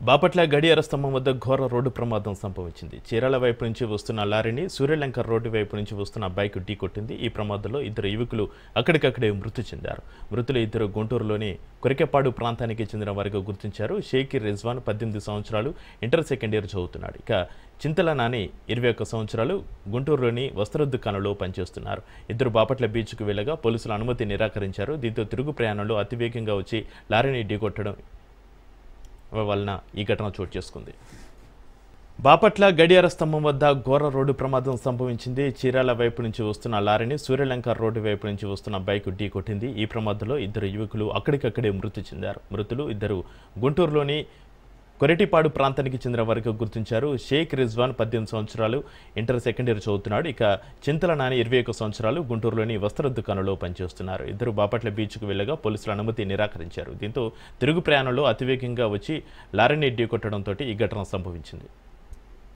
బాపట్ల గడియార స్తంభం వద్ద ఘోర రోడ్డు ప్రమాదం సంభవించింది. చీరాల వైపు నుంచి వస్తున్న లారీని సూర్యలంక రోడ్డు వైపు నుంచి వస్తున్న బైక్ ఢీకొట్టింది. ఈ ప్రమాదంలో ఇద్దరు యువకులు అక్కడికక్కడే మృతి చెందారు. మృతులు ఇద్దరు గుంటూరులోని కొరికెపాడు ప్రాంతానికి చెందిన వారిగా గుర్తించారు. షేక్ రిజ్వాన్ 18 సంవత్సరాలు, ఇంటర్ సెకండ్ ఇయర్ చదువుతున్నాడు. ఇక చింతల నాని 21 సంవత్సరాలు, గుంటూరులోని వస్త్ర దుకాణంలో పనిచేస్తున్నారు. ఇద్దరు బాపట్ల బీచ్కు వెళ్లగా పోలీసులు అనుమతి నిరాకరించారు. దీంతో తిరుగు ప్రయాణంలో అతివేగంగా వచ్చి లారీని ఢీకొట్టడం వలన ఈ ఘటన చోటు చేసుకుంది. బాపట్ల గడియార స్తంభం వద్ద ఘోర రోడ్డు ప్రమాదం సంభవించింది. చీరాల వైపు నుంచి వస్తున్న లారీని సూర్యలంక రోడ్డు వైపు నుంచి వస్తున్న బైక్ ఢీకొట్టింది. ఈ ప్రమాదంలో ఇద్దరు యువకులు అక్కడికక్కడే మృతి చెందారు. మృతులు ఇద్దరు గుంటూరులోని కొరిటిపాడు ప్రాంతానికి చెందిన వారికి గుర్తించారు. షేక్ రిజ్వాన్ 18 సంవత్సరాలు, ఇంటర్ సెకండ్ ఇయర్ చదువుతున్నాడు. ఇక చింతల నాని 21 సంవత్సరాలు, గుంటూరులోని వస్త్ర దుకాణంలో పనిచేస్తున్నారు. ఇద్దరు బాపట్ల బీచ్కు వెళ్లగా పోలీసులు అనుమతి నిరాకరించారు. దీంతో తిరుగు ప్రయాణంలో అతివేగంగా వచ్చి లారీని ఢీకొట్టడంతో ఈ ఘటన సంభవించింది.